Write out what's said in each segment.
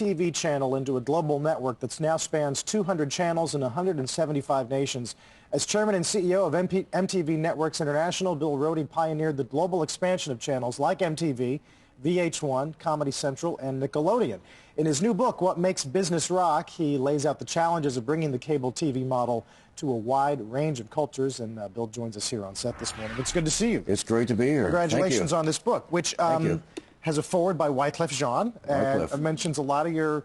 TV channel into a global network that now spans 200 channels in 175 nations. As chairman and CEO of MTV Networks International, Bill Roedy pioneered the global expansion of channels like MTV, VH1, Comedy Central, and Nickelodeon. In his new book, What Makes Business Rock, he lays out the challenges of bringing the cable TV model to a wide range of cultures, and Bill joins us here on set this morning. It's good to see you. It's great to be here. Congratulations on this book, which has a foreword by Wyclef Jean, and mentions a lot of your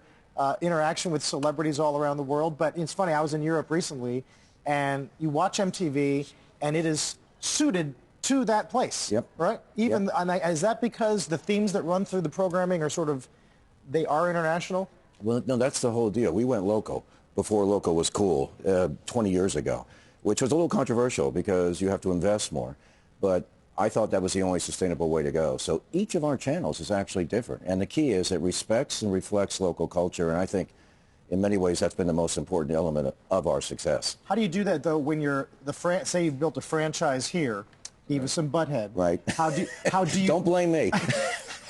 interaction with celebrities all around the world. But it's funny, I was in Europe recently, and you watch MTV, and it is suited to that place, right? Even is that because the themes that run through the programming are sort of, they are international? Well, no, that's the whole deal. We went local before local was cool 20 years ago, which was a little controversial because you have to invest more. But I thought that was the only sustainable way to go. So each of our channels is actually different. And the key is it respects and reflects local culture. And I think in many ways that's been the most important element of our success. How do you do that, though, when you're say you've built a franchise here, Beavis and Butthead? Right. How do you... Don't blame me.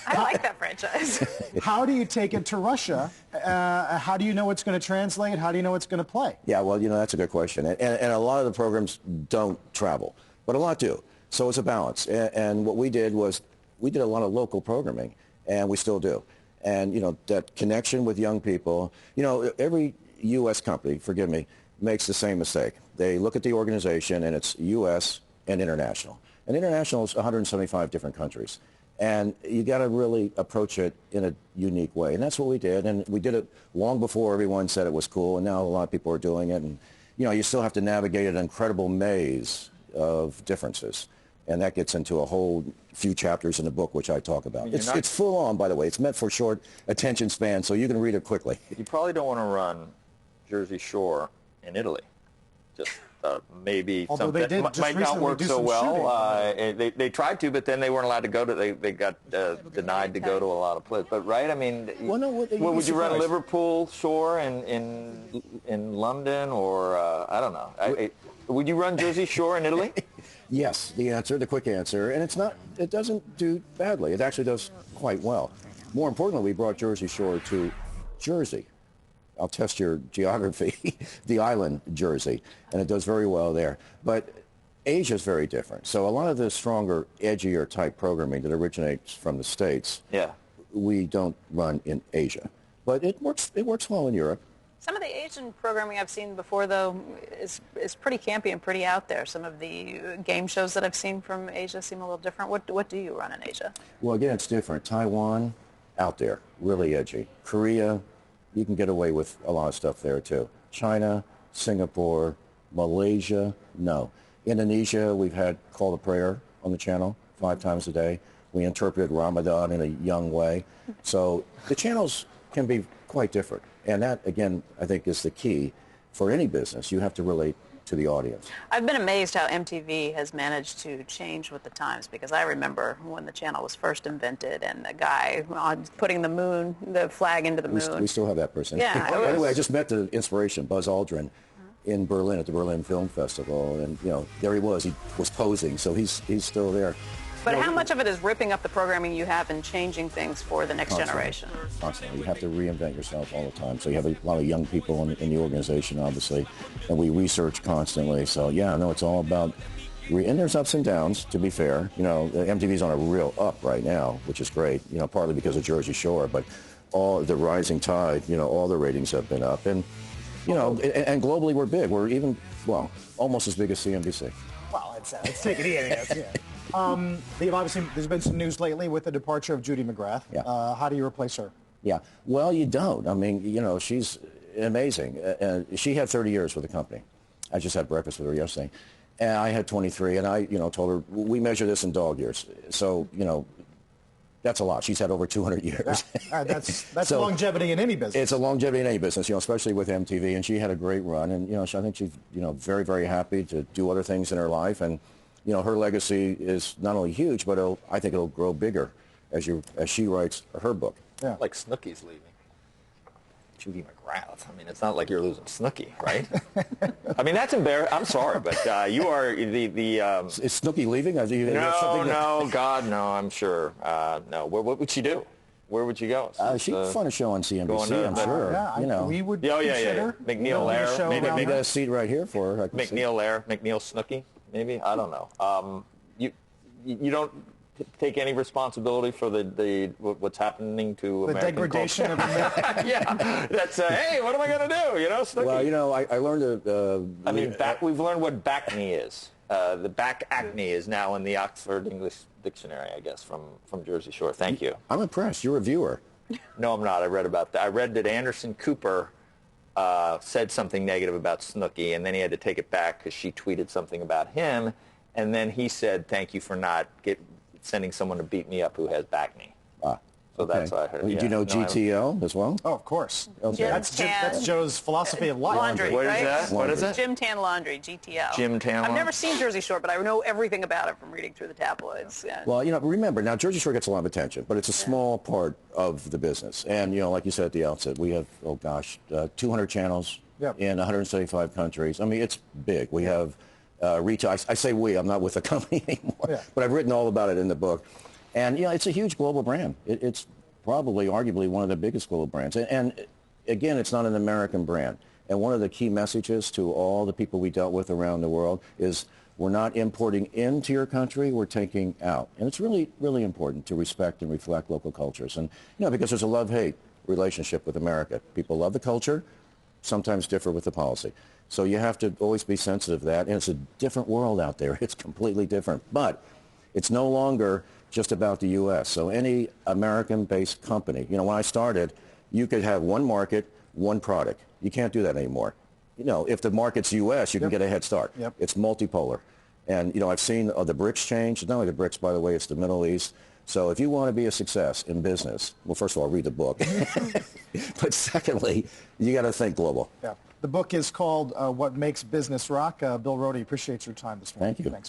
I like that franchise. How do you take it to Russia? How do you know it's going to translate? How do you know it's going to play? Yeah, well, you know, that's a good question. And a lot of the programs don't travel, but a lot do. So it's a balance. And what we did was we did a lot of local programming, and we still do. And, you know, that connection with young people, you know, every U.S. company, forgive me, makes the same mistake. They look at the organization, and it's U.S. and international. And international is 175 different countries. And you got to really approach it in a unique way. And that's what we did. And we did it long before everyone said it was cool. And now a lot of people are doing it. And, you know, you still have to navigate an incredible maze of differences. And that gets into a whole few chapters in the book, which I talk about. It's full on, by the way. It's meant for short attention span, so you can read it quickly. You probably don't want to run Jersey Shore in Italy. Just maybe something might not work so well. They tried to, but then they weren't allowed to go to. They got denied to go to a lot of places. But right, I mean, well, no, would you run Liverpool Shore in London, or I don't know? Would you run Jersey Shore in Italy? Yes, the quick answer, and it doesn't do badly. It actually does quite well. More importantly, we brought Jersey Shore to Jersey. I'll test your geography, the island Jersey, and it does very well there. But Asia is very different. So a lot of the stronger, edgier type programming that originates from the States, we don't run in Asia. But it works well in Europe. Some of the Asian programming I've seen before, though, is pretty campy and pretty out there. Some of the game shows that I've seen from Asia seem a little different. What do you run in Asia? Well, again, it's different. Taiwan, out there, really edgy. Korea, you can get away with a lot of stuff there, too. China, Singapore, Malaysia, no. Indonesia, we've had Call to Prayer on the channel 5 times a day. We interpret Ramadan in a young way. So the channels can be quite different. And that, again, I think is the key for any business. You have to relate to the audience. I've been amazed how MTV has managed to change with the times, because I remember when the channel was first invented and the guy putting the flag into the moon. We still have that person. Yeah. By the way, I just met the inspiration, Buzz Aldrin, in Berlin at the Berlin Film Festival. And, you know, there he was posing, so he's still there. But how much of it is ripping up the programming you have and changing things for the next generation? Constantly. You have to reinvent yourself all the time. So you have a lot of young people in the organization, obviously, and we research constantly. So, yeah, no, it's all about, and there's ups and downs, to be fair. You know, MTV's on a real up right now, which is great, you know, partly because of Jersey Shore, but all the rising tide, you know, all the ratings have been up. And, you know, and globally we're big. We're even, well, almost as big as CNBC. Well, it's taking it in, yeah. Obviously, there's been some news lately with the departure of Judy McGrath. Yeah. How do you replace her? Yeah. Well, you don't. I mean, you know, she's amazing. She had 30 years with the company. I just had breakfast with her yesterday. And I had 23, and I, you know, told her, we measure this in dog years. So, you know, that's a lot. She's had over 200 years. Yeah. That's so, longevity in any business. It's a longevity in any business, you know, especially with MTV. And she had a great run. And, you know, I think she's, you know, very, very happy to do other things in her life. And, you know, her legacy is not only huge, but I think it'll grow bigger as she writes her book. Yeah. Like Snooki's leaving. Judy McGrath. I mean, it's not like you're losing Snooki, right? I mean, that's embarrassing. I'm sorry, but you are the. Is Snooki leaving? No, God, no. I'm sure. No. What would she do? Where would you go? She'd fun a show on CNBC, I'm sure. Yeah, we would consider. McNeil Lair. Maybe we got a seat right here for her. McNeil Lair, McNeil Snooki, maybe. I don't know. You don't take any responsibility for what's happening to American degradation culture. of America. Yeah, that's hey, what am I going to do? Snooki. Well, I learned we've learned what back knee is. The back acne is now in the Oxford English Dictionary, I guess, from Jersey Shore. Thank you. I'm impressed. You're a viewer. No, I'm not. I read about that. I read that Anderson Cooper said something negative about Snooki, and then he had to take it back because she tweeted something about him, and then he said, "Thank you for not sending someone to beat me up who has back knee." So that's what I heard. Well, do you know GTO as well? Oh, of course. Okay. That's Joe's philosophy of life. Laundry, What right? is that? What is it? Gym Tan Laundry, GTL. Gym Tan I've Laundry. never seen Jersey Shore, but I know everything about it from reading through the tabloids. Yeah. Well, remember, now Jersey Shore gets a lot of attention, but it's a small part of the business. And, like you said at the outset, we have, 200 channels in 175 countries. I mean, it's big. We have retail. I say we. I'm not with the company anymore. But I've written all about it in the book. And, it's a huge global brand. It's probably, arguably, one of the biggest global brands. And again, it's not an American brand. And one of the key messages to all the people we dealt with around the world is we're not importing into your country, we're taking out. And it's really, really important to respect and reflect local cultures. And, because there's a love-hate relationship with America. People love the culture, sometimes differ with the policy. So you have to always be sensitive to that. And it's a different world out there. It's completely different. But it's no longer just about the U.S. So any American-based company, when I started, you could have one market, one product. You can't do that anymore. If the market's U.S., you can get a head start. It's multipolar. And, I've seen the BRICS change. It's not only the BRICS, by the way, it's the Middle East. So if you want to be a success in business, well, first of all, read the book. But secondly, you got to think global. Yeah. The book is called What Makes Business Rock. Bill Roedy, appreciate your time this morning. Thank you. Thanks.